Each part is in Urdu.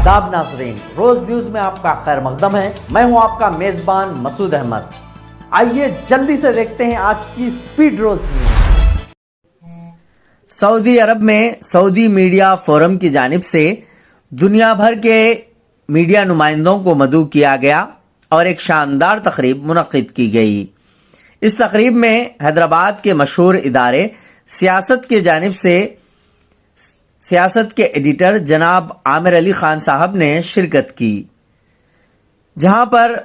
آداب ناظرین، روز نیوز میں آپ کا خیر مقدم ہے۔ میں ہوں آپ کا میزبان مسعود احمد۔ آئیے جلدی سے دیکھتے ہیں آج کی سپیڈ روز نیوز۔ سعودی عرب میں سعودی میڈیا فورم کی جانب سے دنیا بھر کے میڈیا نمائندوں کو مدعو کیا گیا اور ایک شاندار تقریب منعقد کی گئی۔ اس تقریب میں حیدرآباد کے مشہور ادارے سیاست کی جانب سے سیاست کے ایڈیٹر جناب عامر علی خان صاحب نے شرکت کی، جہاں پر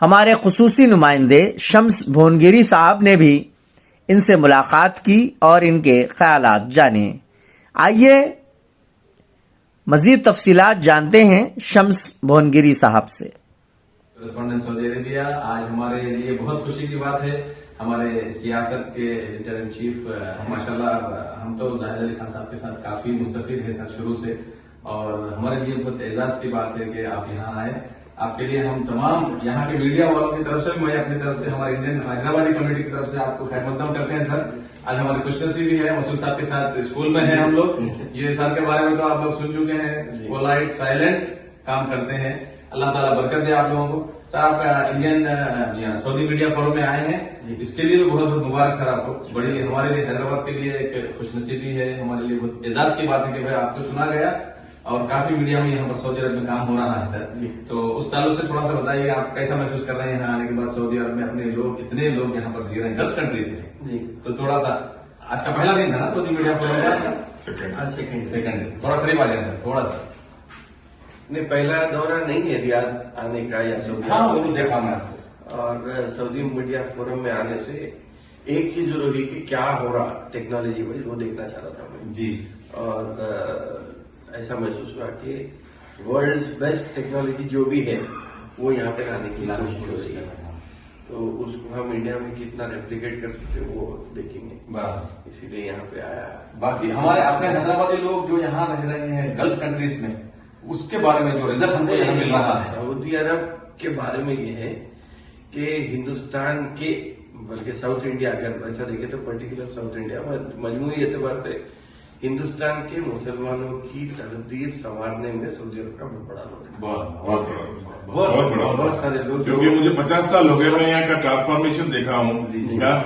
ہمارے خصوصی نمائندے شمس بھونگیری صاحب نے بھی ان سے ملاقات کی اور ان کے خیالات جانے۔ آئیے مزید تفصیلات جانتے ہیں شمس بھونگیری صاححب سے۔ کورسپونڈنٹ سعودی عربیہ، آج ہمارے لیے بہت خوشی کی بات ہے، ہمارے سیاست کے ایڈیٹر ان چیف ماشاءاللہ، ہم تو زاہد علی خان صاحب کے ساتھ کافی مستفید ہیں سب شروع سے، اور ہمارے لیے بہت اعزاز کی بات ہے کہ آپ یہاں آئے۔ آپ کے لیے ہم تمام یہاں کے میڈیا والوں کی طرف سے، میں اپنی طرف سے، ہمارے انڈین حیدرآبادی کمیٹی کی طرف سے آپ کو خیر مقدم کرتے ہیں سر۔ آج ہماری خوش نصیبی ہے، مسعود صاحب کے ساتھ اسکول میں ہیں ہم لوگ۔ یہ سر کے بارے میں تو آپ لوگ سن چکے ہیں، پولائٹ سائلنٹ کام کرتے ہیں، اللہ تعالیٰ برکت دے آپ لوگوں کو۔ سر آپ انڈین سعودی میڈیا فورم میں آئے ہیں، اس کے لیے بہت بہت مبارک سر آپ کو۔ بڑی ہمارے لیے حیدرآباد کے لیے ایک خوش نصیبی ہے، ہمارے لیے بہت اعزاز کی بات ہے کہ بھائی آپ کو چنا گیا، اور کافی میڈیا میں یہاں پر سعودی عرب میں کام ہو رہا ہے سر۔ تو اس تعلق سے تھوڑا سا بتائیے، آپ کیسا محسوس کر رہے ہیں یہاں آنے کے بعد؟ سعودی عرب میں اپنے لوگ، اتنے لوگ یہاں پر جی رہے ہیں، گلف کنٹری سے، تو تھوڑا سا آج کا پہلا دن تھا نا سعودی میڈیا فورم کا؟ سیکنڈ، تھوڑا قریب آ جائیں سر، تھوڑا سا۔ نہیں، پہلا دورہ نہیں ہے ریاض آنے کا یا سعودی، ہاں وہ دیکھا میں آپ کو۔ اور سعودی میڈیا فورم میں آنے سے ایک چیز ضروری کہ کیا ہو رہا ٹیکنالوجی وائز، وہ دیکھنا چاہ رہا تھا میں جی، اور ایسا محسوس ہوا کہ ورلڈ بیسٹ ٹیکنالوجی جو بھی ہے وہ یہاں پہ لانے کی کوشش ہو رہی ہے، تو اس کو ہم انڈیا میں کتنا ریپلیکیٹ کر سکتے ہیں وہ دیکھیں گے، اسی لیے یہاں پہ آیا۔ باقی ہمارے اپنے حیدرآبادی لوگ جو یہاں رہ رہے ہیں گلف کنٹریز میں، اس کے بارے میں جو رزلٹ ہم کو یہاں مل رہا ہے سعودی عرب کے بارے میں یہ ہے کہ ہندوستان کے، بلکہ ساؤتھ انڈیا، اگر ایسا دیکھیں تو پرٹیکولر ساؤتھ انڈیا مجموعی اعتبار سے ہندوستان کے مسلمانوں کی تقدیر سنوارنے میں سعودی عرب کا بہت بڑا رول ہے۔ بہت سارے لوگ، کیونکہ مجھے 50 سال ہو گئے، میں یہاں کا ٹرانسفارمیشن دیکھا ہوں،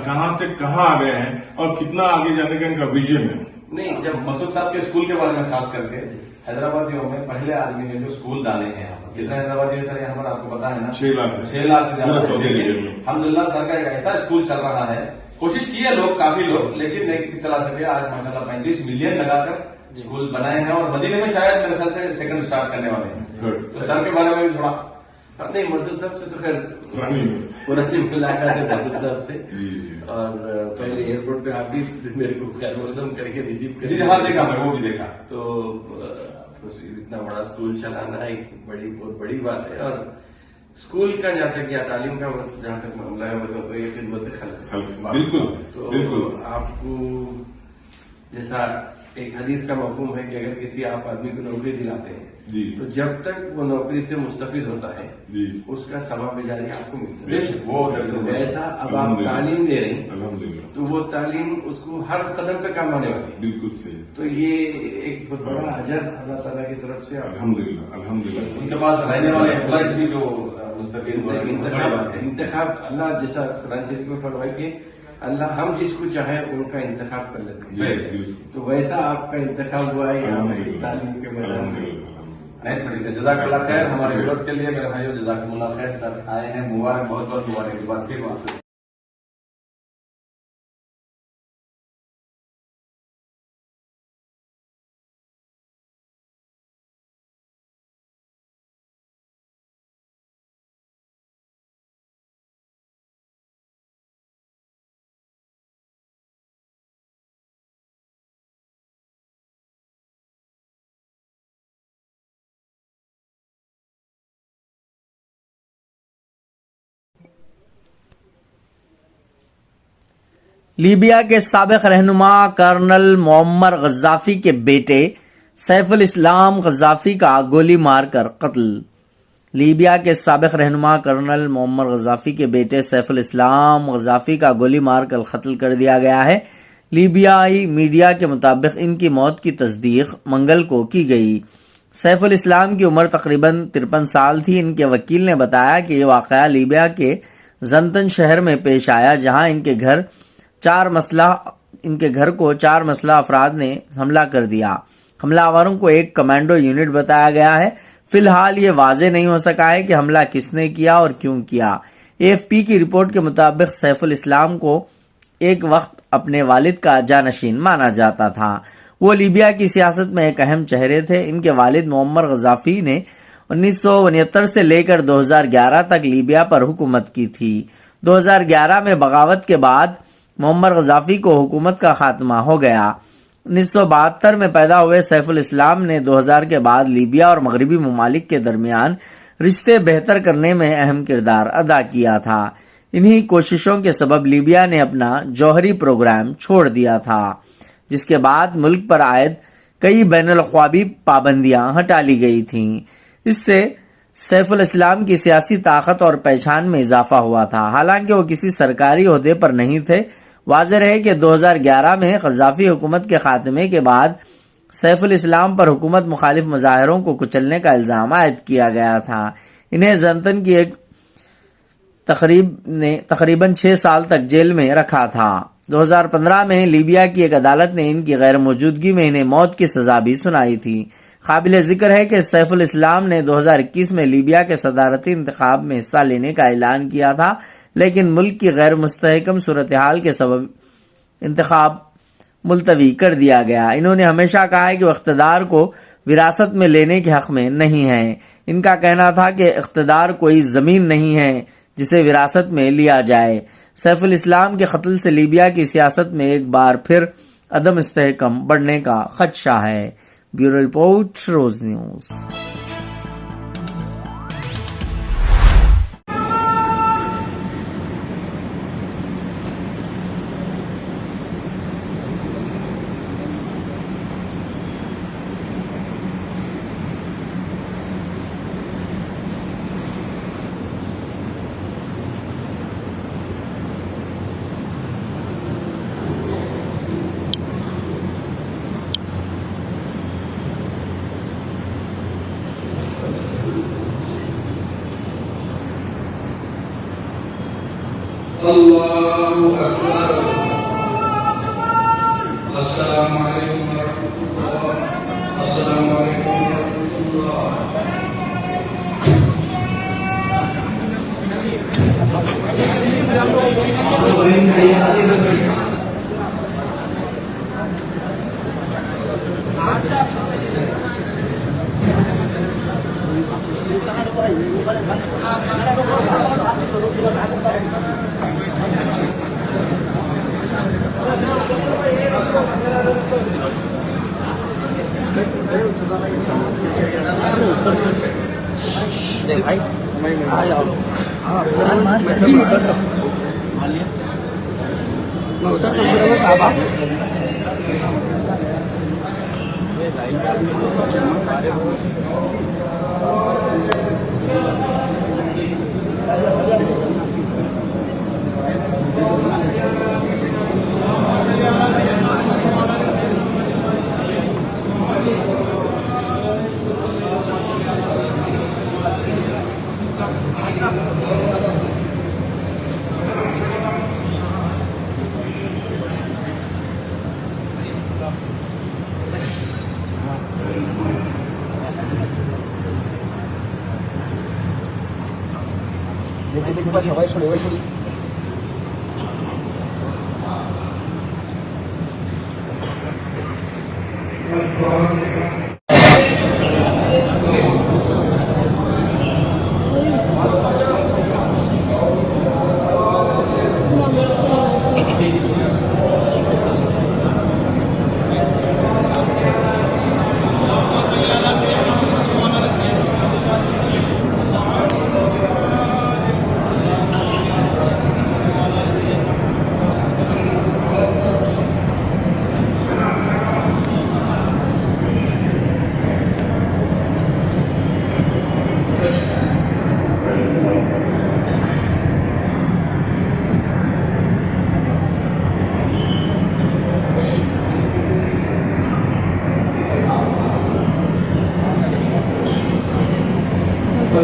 کہاں سے کہاں آ گئے ہیں اور کتنا آگے جانے کا ان کا ویژن ہے۔ نہیں، جب مسعود صاحب کے اسکول کے بارے میں خاص کر کے، حیدرآبادیوں میں پہلے آدمی نے جو اسکول ڈالے ہیں یہاں پر، کتنے حیدرآبادی ہے سر یہاں پر آپ کو پتا ہے نا؟ 6 لاکھ 6 لاکھ سے زیادہ۔ الحمدللہ سر کا ایک ایسا اسکول چل رہا ہے، کوشش کی ہے لوگ، کافی لوگ، لیکن نہیں چلا سکے۔ آج ماشاءاللہ 35 ملین لگا کر اسکول بنائے ہیں، اور مدینے میں شاید میرے خیال سے سیکنڈ اسٹارٹ کرنے والے ہیں، تو سر کے بارے میں بھی تھوڑا۔ نہیں، مسعود صاحب سے تو خیر پرانی ملاقات ہے مسعود صاحب سے، اور پہلے ایئرپورٹ پہ آپ بھی میرے کو خیر مقدم کر کے ریسیو کر۔ جی ہاں، دیکھا میں، وہ بھی دیکھا۔ تو اتنا بڑا اسکول چلانا ایک بہت بڑی بات ہے، اور اسکول کا جہاں تک یا تعلیم کا جہاں تک معاملہ ہے تو یہ خدمت خلق، بالکل تو آپ کو جیسا ایک حدیث کا مفہوم ہے کہ اگر کسی آپ آدمی کو نوکری دلاتے ہیں تو جب تک وہ نوکری سے مستفید ہوتا ہے اس کا ثواب جاری آپ کو ملتا ہے، ایسا اب آپ تعلیم دے رہی ہیں تو وہ تعلیم اس کو ہر قدم پہ کام آنے والی ہے۔ بالکل صحیح، تو یہ ایک بہت بڑا اجر اللہ تعالیٰ کی طرف سے الحمدللہ ان کے پاس رہنے والے امپلائز بھی جو مستفید ہو رہے ہیں، انتخاب اللہ جیسا قرآن شریف میں فرمائے کہ اللہ ہم جس کو چاہے ان کا انتخاب کر لیتے ہیں، تو ویسا آپ کا انتخاب ہوا ہے یہاں پہ تعلیم کے میدان میں۔ جزاک اللہ خیر۔ ہمارے ویورز کے لیے میرے بھائیو جزاک اللہ خیر، سب آئے ہیں، مبارک، بہت بہت مبارک کی بات پھر وہاں سے۔ لیبیا کے سابق رہنما کرنل معمر غزافی کے بیٹے سیف الاسلام غزافی کا گولی مار کر قتل۔ لیبیا کے سابق رہنما کرنل معمر غزافی کے بیٹے سیف الاسلام غزافی کا گولی مار کر قتل کر دیا گیا ہے۔ لیبیائی میڈیا کے مطابق ان کی موت کی تصدیق منگل کو کی گئی۔ سیف الاسلام کی عمر تقریباً 53 سال تھی۔ ان کے وکیل نے بتایا کہ یہ واقعہ لیبیا کے زنتن شہر میں پیش آیا، جہاں ان کے گھر کو 4 مسلح افراد نے حملہ کر دیا۔ حملہ آوروں کو ایک کمانڈو یونٹ بتایا گیا ہے۔ فی الحال یہ واضح نہیں ہو سکا ہے کہ حملہ کس نے کیا اور کیوں کیا۔ AFP کی رپورٹ کے مطابق سیف الاسلام کو ایک وقت اپنے والد کا جانشین مانا جاتا تھا۔ وہ لیبیا کی سیاست میں ایک اہم چہرے تھے۔ ان کے والد معمر غدافی نے 1969 سے لے کر 2011 تک لیبیا پر حکومت کی تھی۔ 2011 میں بغاوت کے بعد معمر غدافی کو حکومت کا خاتمہ ہو گیا۔ 1972 میں پیدا ہوئے سیف الاسلام نے 2000 کے بعد لیبیا اور مغربی ممالک کے درمیان رشتے بہتر کرنے میں اہم کردار ادا کیا تھا۔ انہی کوششوں کے سبب لیبیا نے اپنا جوہری پروگرام چھوڑ دیا تھا، جس کے بعد ملک پر عائد کئی بین الاقوامی پابندیاں ہٹا لی گئی تھیں۔ اس سے سیف الاسلام کی سیاسی طاقت اور پہچان میں اضافہ ہوا تھا، حالانکہ وہ کسی سرکاری عہدے پر نہیں تھے۔ واضح رہے کہ 2011 میں قذافی حکومت کے خاتمے کے بعد سیف الاسلام پر حکومت مخالف مظاہروں کو کچلنے کا الزام عائد کیا گیا تھا۔ انہیں زنتن کی ایک تقریب نے تقریباً 6 سال تک جیل میں رکھا تھا۔ 2015 میں لیبیا کی ایک عدالت نے ان کی غیر موجودگی میں انہیں موت کی سزا بھی سنائی تھی۔ قابل ذکر ہے کہ سیف الاسلام نے 2021 میں لیبیا کے صدارتی انتخاب میں حصہ لینے کا اعلان کیا تھا، لیکن ملک کی غیر مستحکم صورتحال کے سبب انتخاب ملتوی کر دیا گیا۔ انہوں نے ہمیشہ کہا ہے کہ وہ اقتدار کو وراثت میں لینے کے حق میں نہیں ہیں۔ ان کا کہنا تھا کہ اقتدار کوئی زمین نہیں ہے جسے وراثت میں لیا جائے۔ سیف الاسلام کے قتل سے لیبیا کی سیاست میں ایک بار پھر عدم استحکام بڑھنے کا خدشہ ہے۔ بیورو رپورٹ، روز نیوز۔ اللہ اکبر۔ السلام علیکم ورحمۃ اللہ۔ السلام علیکم ورحمۃ اللہ۔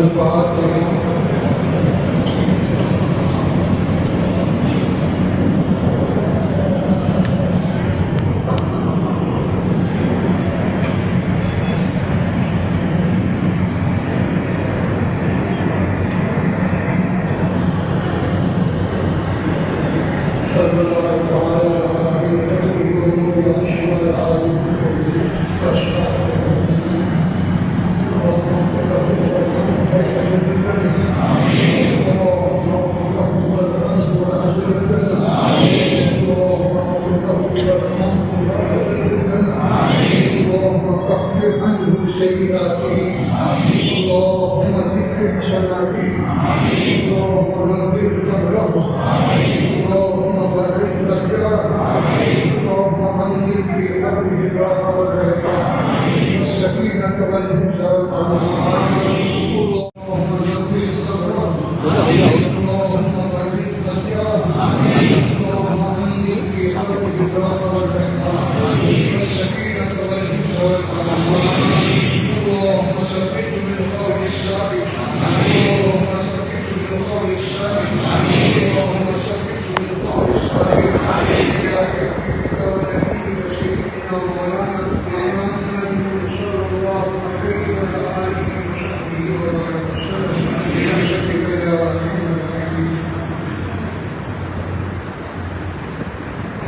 الفاتحة.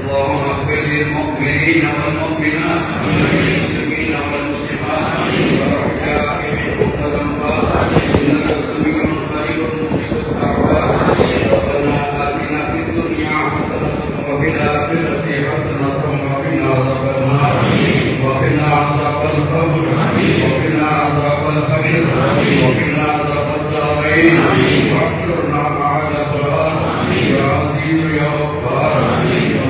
اللهم اغفر للمؤمنين والمؤمنات والمسلمين والمسلمات والأحياء منهم والأموات إنك سميع قريب مجيب الدعوات. ربنا آتنا في الدنيا حسنة وفي الآخرة حسنة وقنا عذاب النار وقنا عذاب القبر وقنا عذاب الحشر وقنا عذاب الدارين واحشرنا مع الأبرار يا عزيز يا غفار.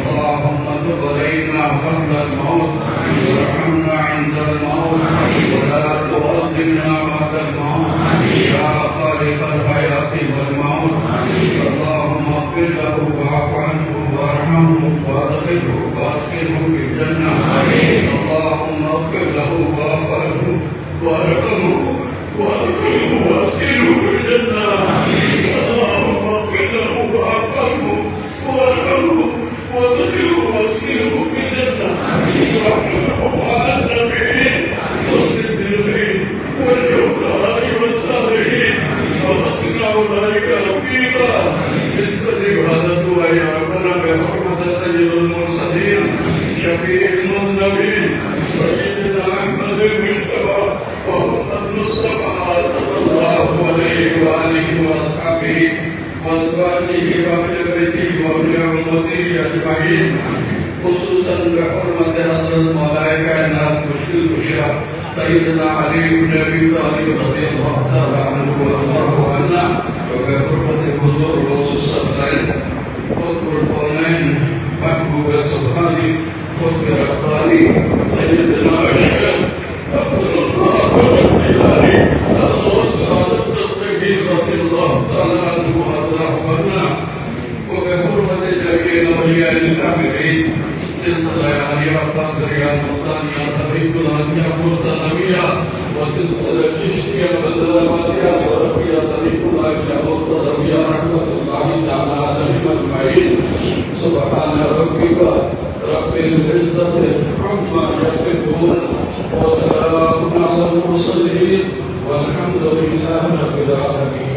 اللهم تب علينا قبل الموت وارحمنا عند الموت ولا تؤذنا بعد الموت يا خالق الحياة والموت. اللهم اغفر له واعف عنه وارحمه وادخله واسكنه في الجنة. اللهم اغفر له واعف عنه وارحمه وادخله واسكنه في الجنة. اللهم اغفر له واعف عنه وارحمه وادخله واسكنه في الجنة. واحشره مع النبيين والصديقين والشهداء والصالحين وحسن أولئك رفيقا. استجب هذا الدعاء يا ربنا بحرمة سيد المرسلين شفيع المذنبين سيدنا أحمد المجتبى ومحمد المصطفى صلى الله عليه وآله وأصحابه وأزواجه وأهل بيته وأهل أمته أجمعين، خصوصا بحرمة حضرة مولاي كائنات مشكل البشرى سيدنا علي بن أبي طالب رضي الله تعالى عنه وأرضاه عنا، وبحرمة حضور غوث الصدرين قطب الكونين محبوب سبحاني قطب رباني سيدنا الشيخ عبد القادر الجيلاني الغوث التصديق رضي الله تعالى عنه وأرضاه عنا، وبحرمة جميع الأولياء الكاملين سلسلة عالية قادرية مقتانية طريقنا مرتضوية وسلسلة چشتية بدرماتية ورقية طريقنا مرتضوية رحمة الله تعالى عليهم أجمعين. سبحان ربك رب العزة عما يصفون وسلام على المرسلين والحمد لله رب العالمين.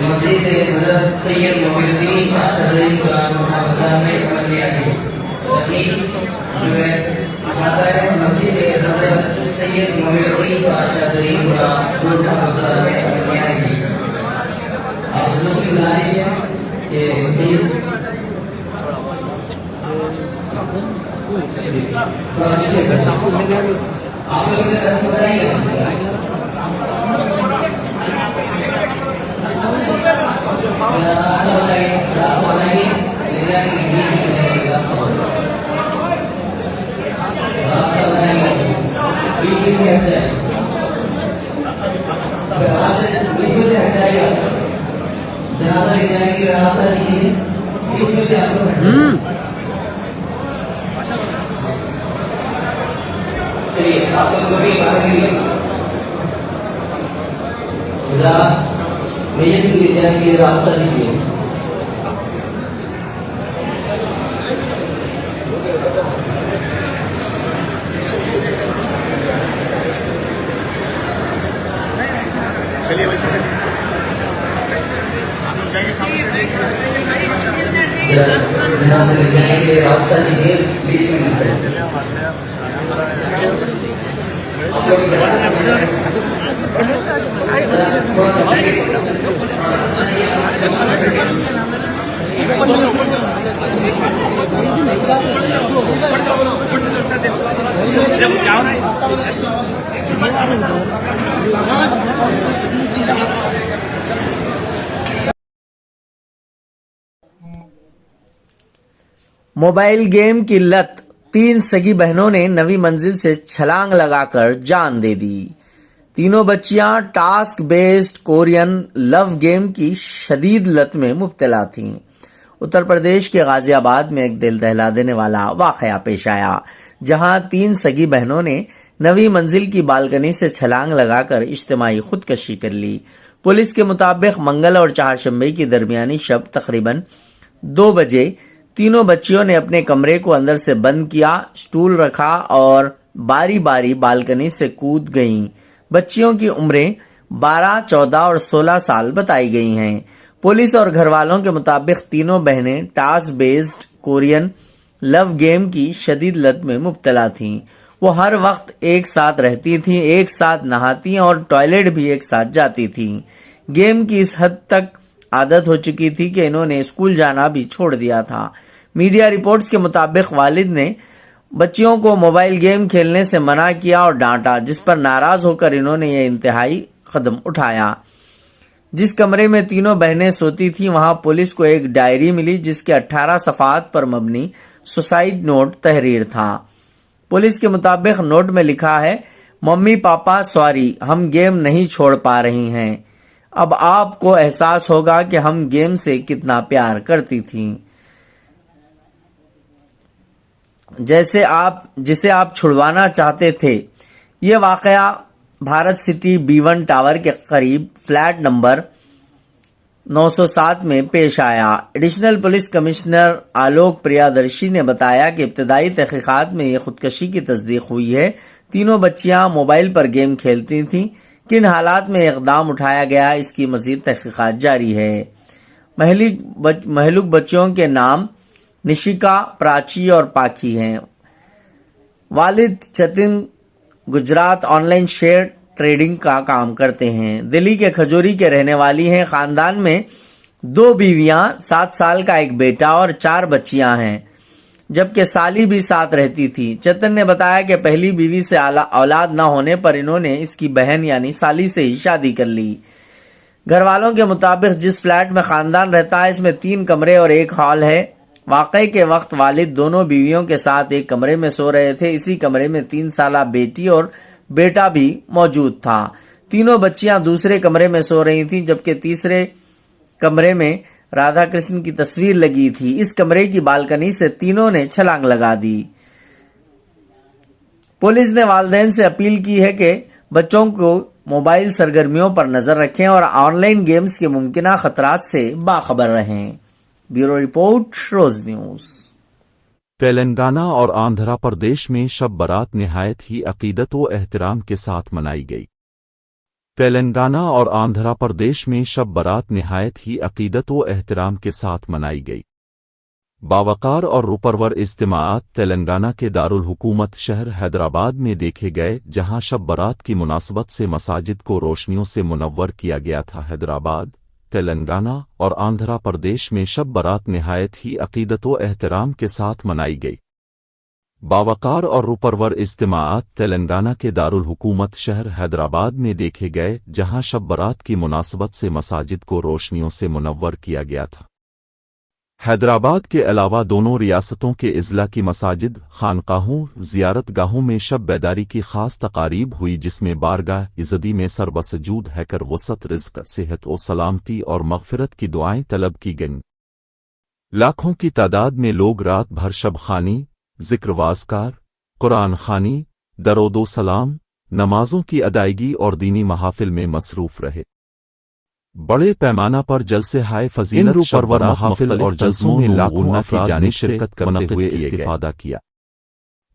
مسجد حضرت سید محی الدین شاہزئی قرآن محافظہ میں عملیہ کی تقریب جو ہے مسجد حضرت سید محی الدین شاہزئی قرآن محافظہ میں عملیہ کی. آپ دوسری گزارش ہے کہ آپ لوگ کی راستہ دیجیے. راستہ دیجیے 20 منٹ. موبائل گیم کی لت، 3 سگی بہنوں نے نویں منزل سے چھلانگ لگا کر جان دے دی. تینوں بچیاں ٹاسک بیسڈ کورین لو گیم کی شدید لت میں مبتلا تھیں. اتر پردیش کے غازی آباد میں ایک دل دہلا دینے والا واقعہ پیش آیا، جہاں 3 سگی بہنوں نے نویں منزل کی بالکنی سے چھلانگ لگا کر اجتماعی خودکشی کر لی. پولیس کے مطابق منگل اور چہارشنبے کی درمیانی شب تقریباً 2 بجے تینوں بچیوں نے اپنے کمرے کو اندر سے بند کیا، سٹول رکھا اور باری باری بالکنی سے کود گئیں. بچیوں کی عمریں 12, 14 اور 16 سال بتائی گئی ہیں. پولیس اور گھر والوں کے مطابق تینوں بہنیں ٹاسک بیسڈ کورین لو گیم کی شدید لت میں مبتلا تھیں. وہ ہر وقت ایک ساتھ رہتی تھیں، ایک ساتھ نہاتی اور ٹوائلٹ بھی ایک ساتھ جاتی تھیں. گیم کی اس حد تک عادت ہو چکی تھی کہ انہوں نے اسکول جانا بھی چھوڑ دیا تھا. میڈیا رپورٹس کے مطابق والد نے بچیوں کو موبائل گیم کھیلنے سے منع کیا اور ڈانٹا، جس پر ناراض ہو کر انہوں نے یہ انتہائی قدم اٹھایا. جس کمرے میں تینوں بہنیں سوتی تھیں وہاں پولیس کو ایک ڈائری ملی جس کے 18 صفحات پر مبنی سوسائیڈ نوٹ تحریر تھا. پولیس کے مطابق نوٹ میں لکھا ہے: ممی پاپا سوری، ہم گیم نہیں چھوڑ پا رہی ہیں. اب آپ کو احساس ہوگا کہ ہم گیم سے کتنا پیار کرتی تھیں. جسے آپ چھڑوانا چاہتے تھے. یہ واقعہ بھارت سٹی B1 ٹاور کے قریب فلیٹ نمبر 907 میں پیش آیا. ایڈیشنل پولیس کمشنر آلوک پریادرشی نے بتایا کہ ابتدائی تحقیقات میں یہ خودکشی کی تصدیق ہوئی ہے. تینوں بچیاں موبائل پر گیم کھیلتی تھیں. کن حالات میں اقدام اٹھایا گیا، اس کی مزید تحقیقات جاری ہے. مہلوک بچیوں کے نام نشیکا، پراچی اور پاکی ہیں. والد Chetan Gujarat online share trading کا کام کرتے ہیں. دلی کے کھجوری کے رہنے والی ہیں. خاندان میں 2 بیویاں، 7 سال کا ایک بیٹا اور 4 بچیاں ہیں، جبکہ سالی بھی ساتھ رہتی تھی. چتن نے بتایا کہ پہلی بیوی سے اولاد نہ ہونے پر انہوں نے اس کی بہن یعنی سالی سے ہی شادی کر لی. گھر والوں کے مطابق جس فلیٹ میں خاندان رہتا ہے اس میں 3 کمرے اور 1 ہال ہے. واقعے کے وقت والد دونوں بیویوں کے ساتھ ایک کمرے میں سو رہے تھے. اسی کمرے میں 3 سالہ بیٹی اور بیٹا بھی موجود تھا. تینوں بچیاں دوسرے کمرے میں سو رہی تھیں، جبکہ تیسرے کمرے میں رادھا کرشن کی تصویر لگی تھی. اس کمرے کی بالکنی سے تینوں نے چھلانگ لگا دی. پولیس نے والدین سے اپیل کی ہے کہ بچوں کو موبائل سرگرمیوں پر نظر رکھیں اور آن لائن گیمز کے ممکنہ خطرات سے باخبر رہیں. بیورو رپورٹ، روز نیوز. تلنگانہ اور آندھرا پردیش میں شب برات نہایت ہی عقیدت و احترام کے ساتھ منائی گئی. تلنگانہ اور آندھرا پردیش میں شب برات نہایت ہی عقیدت و احترام کے ساتھ منائی گئی۔ باوقار اور روپرور اجتماعات تلنگانہ کے دارالحکومت شہر حیدرآباد میں دیکھے گئے، جہاں شب برات کی مناسبت سے مساجد کو روشنیوں سے منور کیا گیا تھا۔ حیدرآباد، تلنگانہ اور آندھرا پردیش میں شب برات نہایت ہی عقیدت و احترام کے ساتھ منائی گئی۔ باوقار اور روپرور اجتماعات تلنگانہ کے دارالحکومت شہر حیدرآباد میں دیکھے گئے، جہاں شب برات کی مناسبت سے مساجد کو روشنیوں سے منور کیا گیا تھا۔ حیدرآباد کے علاوہ دونوں ریاستوں کے اضلاع کی مساجد، خانقاہوں، زیارت گاہوں میں شب بیداری کی خاص تقاریب ہوئی، جس میں بارگاہ عزدی میں سر بسجود ہے کر وسعت رزق، صحت و سلامتی اور مغفرت کی دعائیں طلب کی گئیں۔ لاکھوں کی تعداد میں لوگ رات بھر شب خوانی، ذکر وازکار، قرآن خوانی، درود و سلام، نمازوں کی ادائیگی اور دینی محافل میں مصروف رہے۔ بڑے پیمانہ پر جلسے ہائے فضیلت پرور محافل اور جلسوں میں لاکھوں افراد نے شرکت کرتے ہوئے استفادہ کیا۔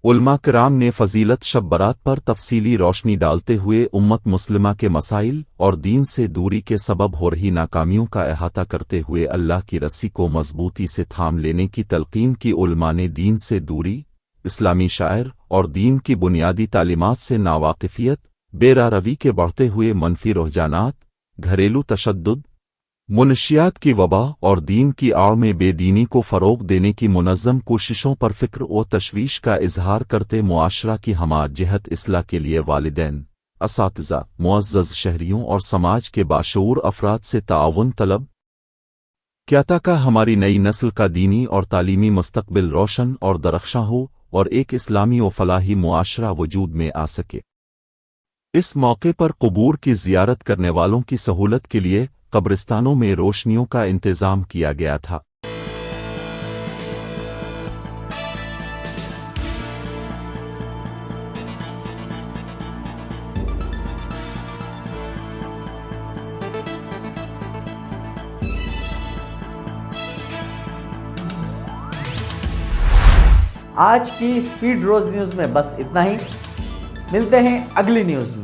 علماء کرام نے فضیلت شب برات پر تفصیلی روشنی ڈالتے ہوئے امت مسلمہ کے مسائل اور دین سے دوری کے سبب ہو رہی ناکامیوں کا احاطہ کرتے ہوئے اللہ کی رسی کو مضبوطی سے تھام لینے کی تلقین کی۔ علماء نے دین سے دوری، اسلامی شعائر اور دین کی بنیادی تعلیمات سے ناواقفیت، بے راروی کے بڑھتے ہوئے منفی رجحانات، گھریلو تشدد، منشیات کی وبا اور دین کی آڑ میں بے دینی کو فروغ دینے کی منظم کوششوں پر فکر و تشویش کا اظہار کرتے معاشرہ کی ہمہ جہت اصلاح کے لیے والدین، اساتذہ، معزز شہریوں اور سماج کے باشعور افراد سے تعاون طلب کیا تاکہ ہماری نئی نسل کا دینی اور تعلیمی مستقبل روشن اور درخشاں ہو اور ایک اسلامی و فلاحی معاشرہ وجود میں آ سکے۔ اس موقع پر قبور کی زیارت کرنے والوں کی سہولت کے لیے قبرستانوں میں روشنیوں کا انتظام کیا گیا تھا۔ آج کی اسپیڈ روز نیوز میں بس اتنا ہی، ملتے ہیں اگلی نیوز میں۔